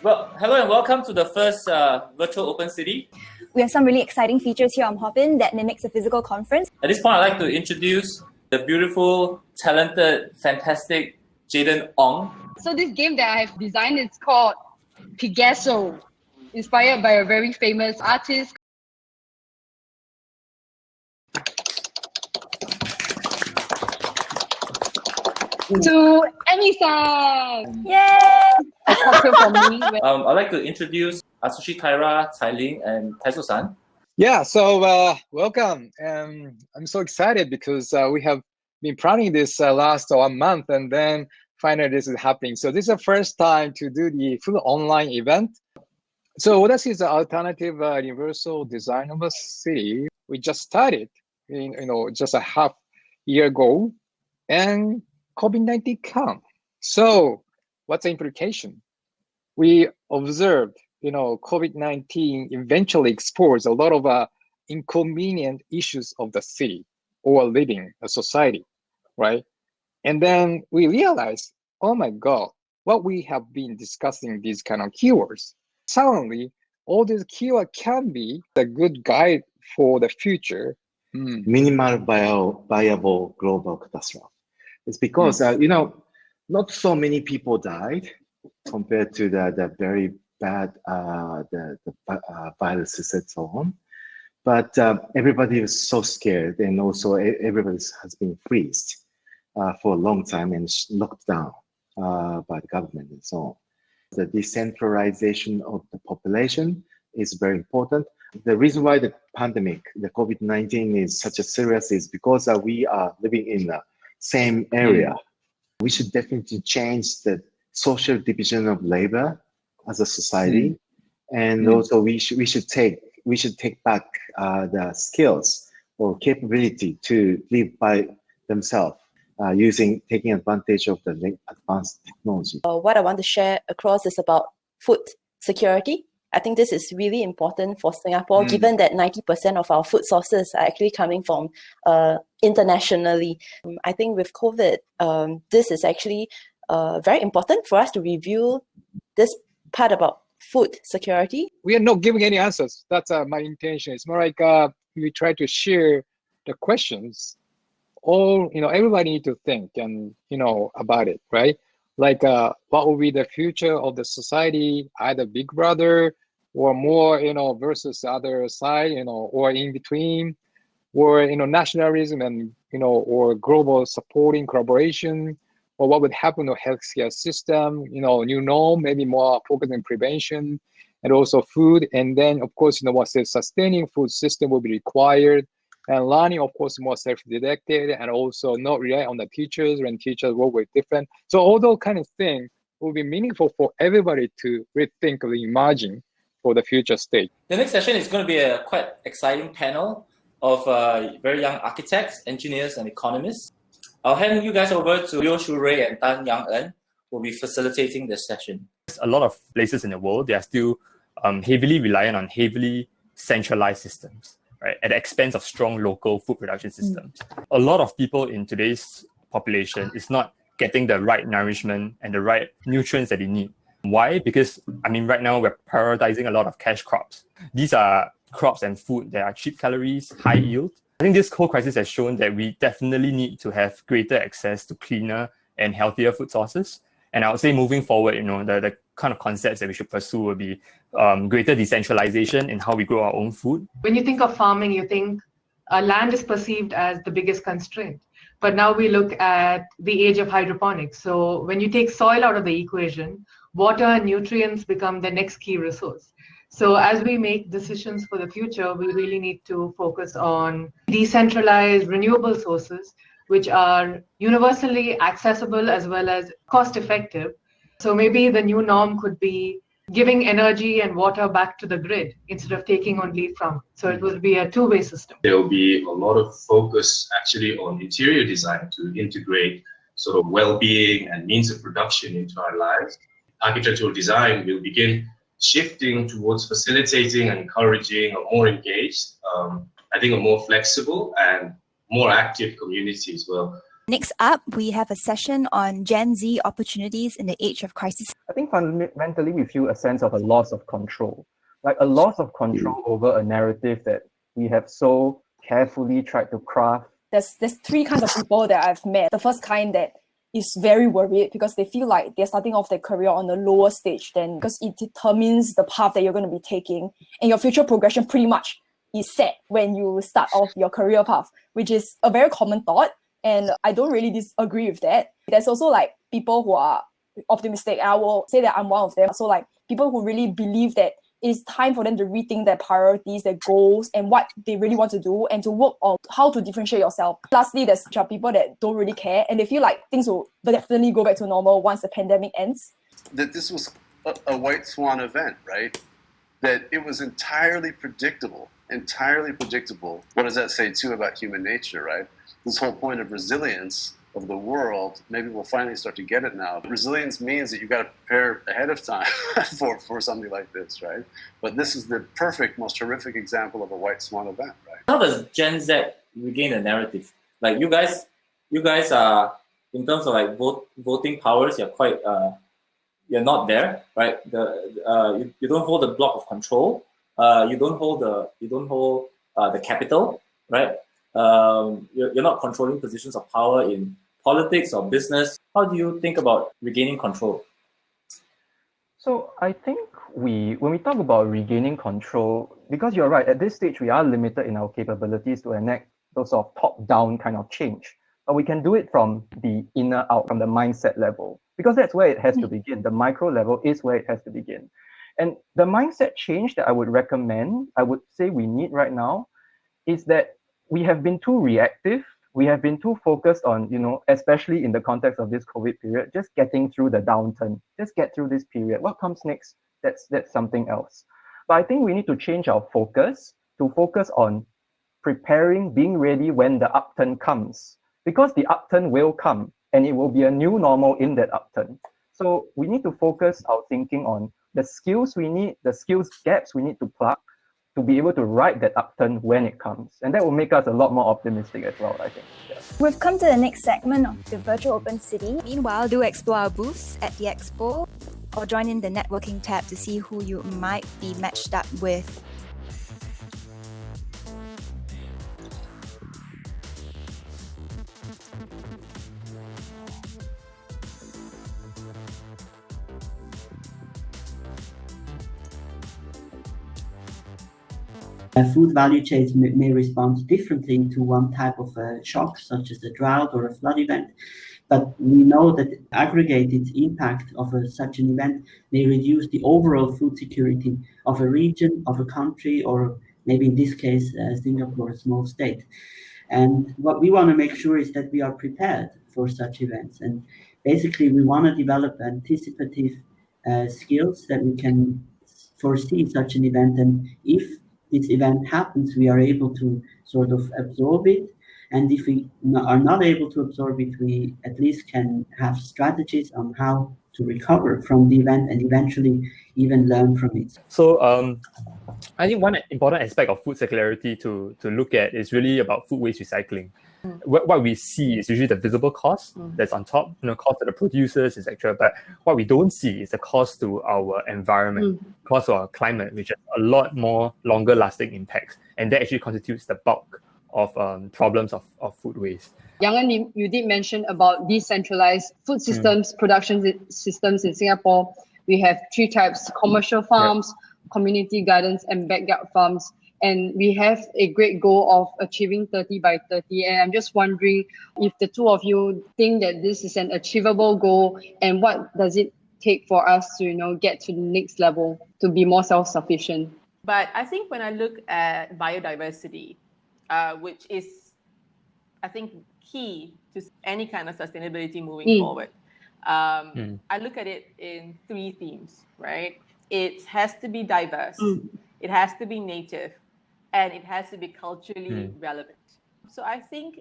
Well, hello and welcome to the first virtual Open City. We have some really exciting features here on Hopin that mimics a physical conference. At this point, I'd like to introduce the beautiful, talented, fantastic Jaden Ong. So this game that I have designed is called Picasso, inspired by a very famous artist. To Emmy-san! Yay! A cocktail for me. I'd like to introduce Atsushi Taira, Cailing, and Taiso-san. Yeah, so welcome. I'm so excited because we have been planning this last 1 month, and then finally this is happening. So this is the first time to do the full online event. So Audacity is the alternative universal design of a city. We just started, just a half year ago, and COVID-19 come. So what's the implication? We observed, COVID-19 eventually exposed a lot of inconvenient issues of the city or living a society, right? And then we realized, oh my God, what we have been discussing these kind of keywords. Suddenly, all these keywords can be a good guide for the future. Minimal viable global catastrophe. It's because, not so many people died compared to the very bad the viruses and so on. But everybody was so scared, and also everybody has been freezed for a long time and locked down by the government and so on. The decentralization of the population is very important. The reason why the pandemic, the COVID-19 is such a serious is because we are living in the same area. We should definitely change the social division of labor as a society, and also we should take back the skills or capability to live by themselves, taking advantage of the advanced technology. What I want to share across is about food security. I think this is really important for Singapore, given that 90% of our food sources are actually coming from internationally. I think with COVID, this is actually very important for us to review this part about food security. We are not giving any answers. That's my intention. It's more like we try to share the questions. Everybody need to think and, about it, right? Like what will be the future of the society, either Big Brother or more, versus the other side, or in between, or, nationalism and, or global supporting collaboration, or what would happen to healthcare system, new norm, maybe more focus on prevention and also food. And then, of course, what sustaining food system will be required. And learning, of course, more self-directed and also not rely on the teachers when teachers work with different. So all those kind of things will be meaningful for everybody to rethink or reimagine for the future state. The next session is going to be a quite exciting panel of very young architects, engineers, and economists. I'll hand you guys over to Liu Shu-rui and Tan Yang-en, who will be facilitating this session. A lot of places in the world, they are still heavily reliant on heavily centralized systems, right, at the expense of strong local food production systems. A lot of people in today's population is not getting the right nourishment and the right nutrients that they need. Why? Because, right now we're prioritizing a lot of cash crops. These are crops and food that are cheap calories, high yield. I think this whole crisis has shown that we definitely need to have greater access to cleaner and healthier food sources. And I would say moving forward, the kind of concepts that we should pursue will be greater decentralization in how we grow our own food. When you think of farming, you think land is perceived as the biggest constraint. But now we look at the age of hydroponics. So when you take soil out of the equation, water and nutrients become the next key resource. So as we make decisions for the future, we really need to focus on decentralized renewable sources, which are universally accessible as well as cost effective. So maybe the new norm could be giving energy and water back to the grid instead of taking only from. So it will be a two-way system. There will be a lot of focus actually on interior design to integrate sort of well-being and means of production into our lives. Architectural design will begin shifting towards facilitating and encouraging a more engaged, I think a more flexible and more active community as well. Next up, we have a session on Gen Z opportunities in the age of crisis. I think fundamentally we feel a sense of a loss of control, like a loss of control over a narrative that we have so carefully tried to craft. There's three kinds of people that I've met. The first kind that is very worried because they feel like they're starting off their career on a lower stage because it determines the path that you're going to be taking, and your future progression pretty much is set when you start off your career path, which is a very common thought. And I don't really disagree with that. There's also like people who are optimistic. I will say that I'm one of them. So like people who really believe that it's time for them to rethink their priorities, their goals, and what they really want to do, and to work on how to differentiate yourself. Lastly, there's people that don't really care, and they feel like things will definitely go back to normal once the pandemic ends. That this was a white swan event, right? That it was entirely predictable. What does that say too about human nature, right? This whole point of resilience of the world, maybe we'll finally start to get it now. Resilience means that you've got to prepare ahead of time for something like this, right? But this is the perfect, most horrific example of a white swan event, right? How does Gen Z regain the narrative? Like you guys are, in terms of like voting powers, you're quite, you're not there, right? You don't hold the block of control. You don't hold the capital, right? You're not controlling positions of power in politics or business. How do you think about regaining control? So I think when we talk about regaining control, because you're right, at this stage we are limited in our capabilities to enact those sort of top-down kind of change. But we can do it from the inner out, from the mindset level, because that's where it has to begin. The micro level is where it has to begin. And the mindset change that I would recommend, I would say we need right now, is that we have been too reactive. We have been too focused on, especially in the context of this COVID period, just getting through the downturn, just get through this period. What comes next? That's something else. But I think we need to change our focus to focus on preparing, being ready when the upturn comes, because the upturn will come and it will be a new normal in that upturn. So we need to focus our thinking on the skills we need, the skills gaps we need to plug to be able to ride that upturn when it comes. And that will make us a lot more optimistic as well, I think. Yeah. We've come to the next segment of the Virtual Open City. Meanwhile, do explore our booths at the expo or join in the networking tab to see who you might be matched up with. Food value chains may respond differently to one type of shock, such as a drought or a flood event. But we know that the aggregated impact of such an event may reduce the overall food security of a region, of a country, or maybe in this case, Singapore, a small state. And what we want to make sure is that we are prepared for such events. And basically, we want to develop anticipative skills that we can foresee such an event. And if this event happens, we are able to sort of absorb it. And if we are not able to absorb it, we at least can have strategies on how to recover from the event and eventually even learn from it. So I think one important aspect of food circularity to look at is really about food waste recycling. What we see is usually the visible cost that's on top, cost to the producers, etc. But what we don't see is the cost to our environment, cost to our climate, which has a lot more longer lasting impacts. And that actually constitutes the bulk of problems of food waste. Yang, you did mention about decentralized food systems, production systems in Singapore. We have 3 types: commercial farms, community gardens, and backyard farms. And we have a great goal of achieving 30 by 30. And I'm just wondering if the two of you think that this is an achievable goal, and what does it take for us to, get to the next level to be more self-sufficient? But I think when I look at biodiversity, which is, I think, key to any kind of sustainability moving forward, I look at it in 3 themes, right? it has to be diverse, it has to be native, and it has to be culturally relevant. So I think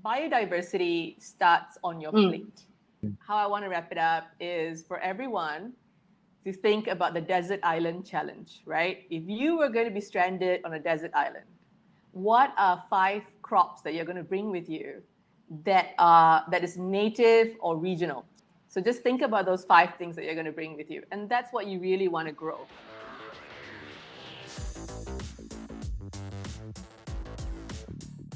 biodiversity starts on your plate. How I want to wrap it up is for everyone to think about the desert island challenge, right? If you were going to be stranded on a desert island, what are 5 crops that you're going to bring with you that is native or regional? So just think about those 5 things that you're going to bring with you. And that's what you really want to grow.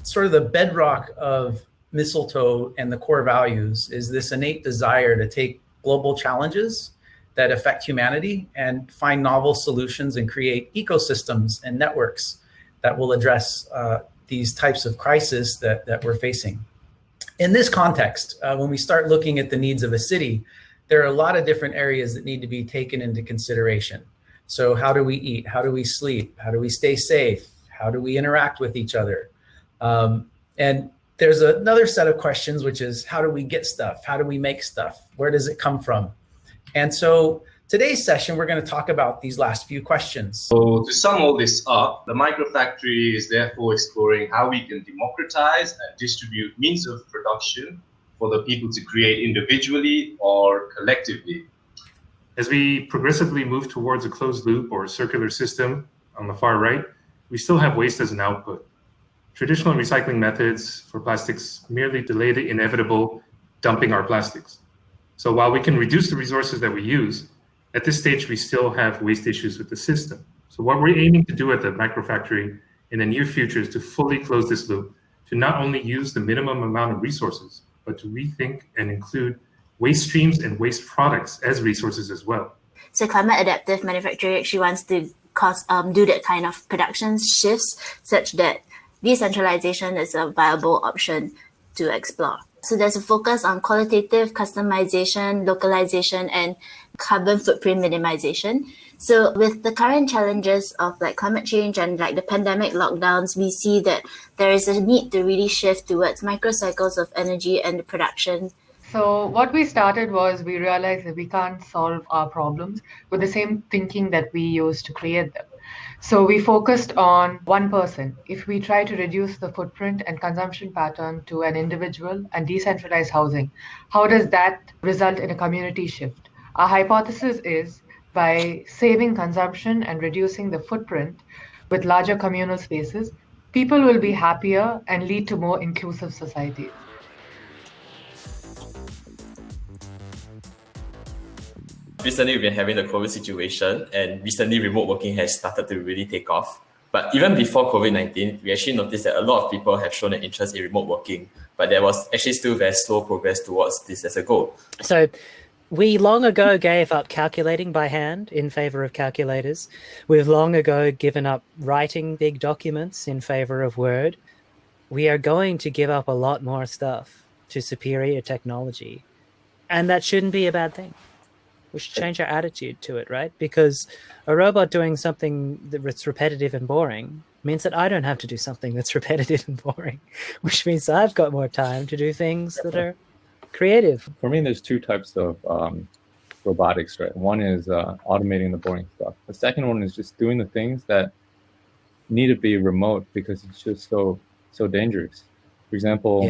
Sort of the bedrock of Mistletoe and the core values is this innate desire to take global challenges that affect humanity and find novel solutions and create ecosystems and networks that will address these types of crises that we're facing. In this context, when we start looking at the needs of a city, there are a lot of different areas that need to be taken into consideration. So how do we eat? How do we sleep? How do we stay safe? How do we interact with each other? And there's another set of questions, which is how do we get stuff? How do we make stuff? Where does it come from? And so today's session, we're going to talk about these last few questions. So to sum all this up, the microfactory is therefore exploring how we can democratize and distribute means of production for the people to create individually or collectively. As we progressively move towards a closed loop or circular system on the far right, we still have waste as an output. Traditional recycling methods for plastics merely delay the inevitable dumping our plastics. So while we can reduce the resources that we use, at this stage, we still have waste issues with the system. So what we're aiming to do at the microfactory in the near future is to fully close this loop, to not only use the minimum amount of resources, but to rethink and include waste streams and waste products as resources as well. So climate adaptive manufacturing actually wants to do that kind of production shifts such that decentralization is a viable option to explore. So there's a focus on qualitative customization, localization, and carbon footprint minimization. So with the current challenges of like climate change and like the pandemic lockdowns, we see that there is a need to really shift towards microcycles of energy and production. So what we started was we realized that we can't solve our problems with the same thinking that we used to create them. So we focused on one person. If we try to reduce the footprint and consumption pattern to an individual and decentralize housing, how does that result in a community shift? Our hypothesis is by saving consumption and reducing the footprint with larger communal spaces, people will be happier and lead to more inclusive societies. Recently, we've been having the COVID situation, and recently remote working has started to really take off. But even before COVID-19, we actually noticed that a lot of people have shown an interest in remote working, but there was actually still very slow progress towards this as a goal. So we long ago gave up calculating by hand in favor of calculators. We've long ago given up writing big documents in favor of Word. We are going to give up a lot more stuff to superior technology, and that shouldn't be a bad thing. We should change our attitude to it, right? Because a robot doing something that's repetitive and boring means that I don't have to do something that's repetitive and boring, which means I've got more time to do things that are creative. For me, there's 2 types of robotics, right? One is automating the boring stuff. The second one is just doing the things that need to be remote because it's just so dangerous. For example,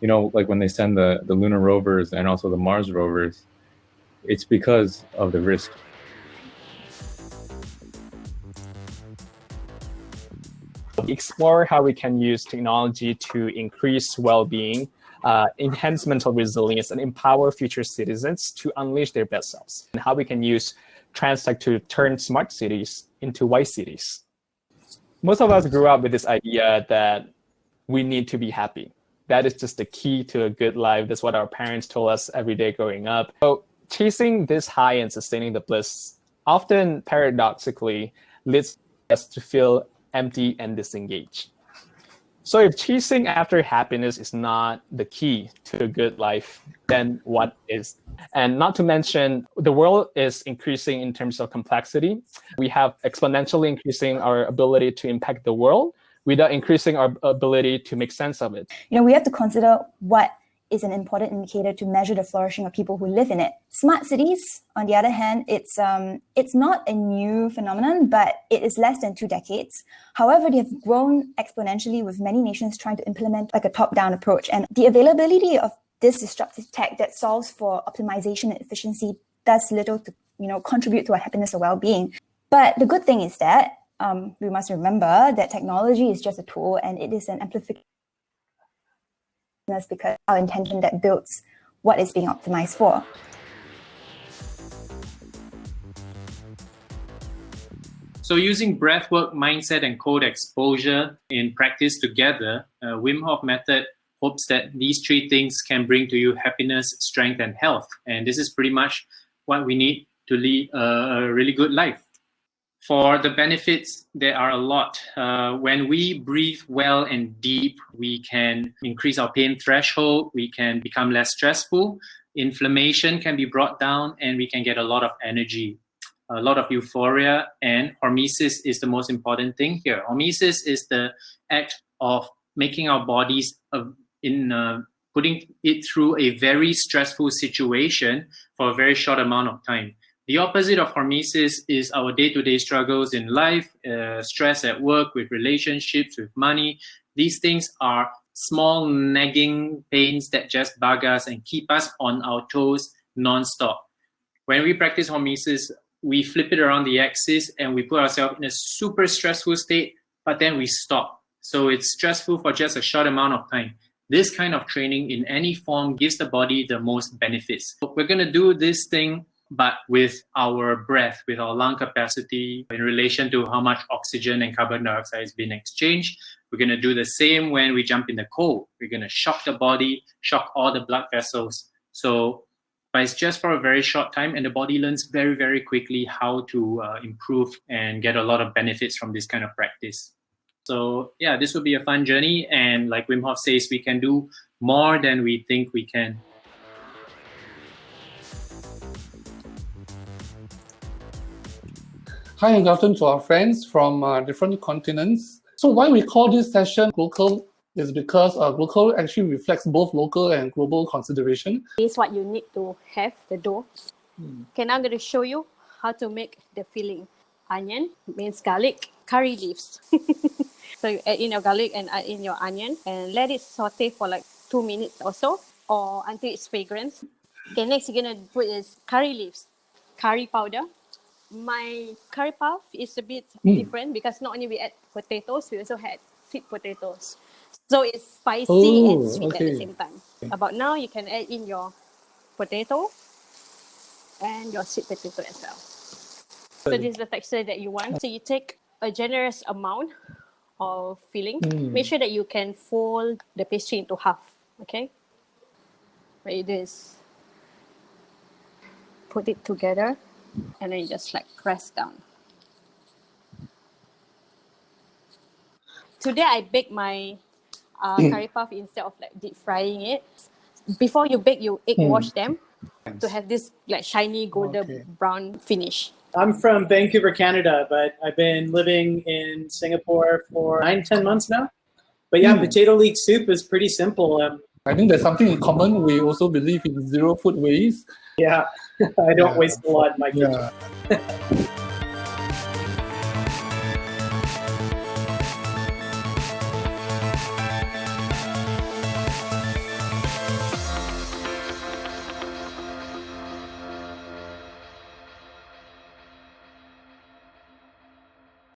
you know, like when they send the lunar rovers and also the Mars rovers, it's because of the risk. Explore how we can use technology to increase well-being, enhance mental resilience, and empower future citizens to unleash their best selves. And how we can use transtech to turn smart cities into wise cities. Most of us grew up with this idea that we need to be happy. That is just the key to a good life. That's what our parents told us every day growing up. So chasing this high and sustaining the bliss often paradoxically leads us to feel empty and disengaged. So if chasing after happiness is not the key to a good life, then what is? And not to mention, the world is increasing in terms of complexity. We have exponentially increasing our ability to impact the world without increasing our ability to make sense of it. You know, we have to consider what is an important indicator to measure the flourishing of people who live in it. Smart cities, on the other hand, it's not a new phenomenon, but it is less than 2 decades. However, they have grown exponentially with many nations trying to implement like a top-down approach. And the availability of this disruptive tech that solves for optimization and efficiency does little to contribute to our happiness or well-being. But the good thing is that we must remember that technology is just a tool, and it is an amplification because our intention that builds what is being optimized for. So using breathwork, mindset, and code exposure in practice together, Wim Hoff Method hopes that these 3 things can bring to you happiness, strength, and health. And this is pretty much what we need to lead a really good life. For the benefits, there are a lot. When we breathe well and deep, we can increase our pain threshold, we can become less stressful, inflammation can be brought down, and we can get a lot of energy, a lot of euphoria, and hormesis is the most important thing here. Hormesis is the act of making our bodies, putting it through a very stressful situation for a very short amount of time. The opposite of hormesis is our day-to-day struggles in life, stress at work, with relationships, with money. These things are small nagging pains that just bug us and keep us on our toes non-stop. When we practice hormesis, we flip it around the axis and we put ourselves in a super stressful state, but then we stop. So it's stressful for just a short amount of time. This kind of training in any form gives the body the most benefits. We're going to do this thing but with our breath, with our lung capacity in relation to how much oxygen and carbon dioxide is being exchanged. We're going to do the same when we jump in the cold. We're going to shock the body, shock all the blood vessels. But it's just for a very short time, and the body learns very, very quickly how to improve and get a lot of benefits from this kind of practice. So yeah, this will be a fun journey. And like Wim Hof says, we can do more than we think we can. Hi and good afternoon to our friends from different continents. So why we call this session Global is because global actually reflects both local and global consideration. This is what you need to have, the dough. Okay, now I'm going to show you how to make the filling. Onion, means garlic, curry leaves. So you add in your garlic and add in your onion and let it saute for like 2 minutes or so, or until it's fragrant. Okay, next you're going to put is curry leaves, curry powder. My curry puff is a bit different because not only we add potatoes, we also had sweet potatoes. So it's spicy and sweet at the same time. About now, you can add in your potato and your sweet potato as well. So this is the texture that you want. So you take a generous amount of filling. Make sure that you can fold the pastry into half, okay? What you do is put it together and then you just like press down. Today I bake my curry puff instead of like deep frying it. Before you bake, you egg wash them to have this like shiny golden brown finish. I'm from Vancouver, Canada, but I've been living in Singapore for 9-10 months now. But yeah, potato leek soup is pretty simple. I think there's something in common. We also believe in zero food waste. Yeah, I don't waste a lot in my kitchen.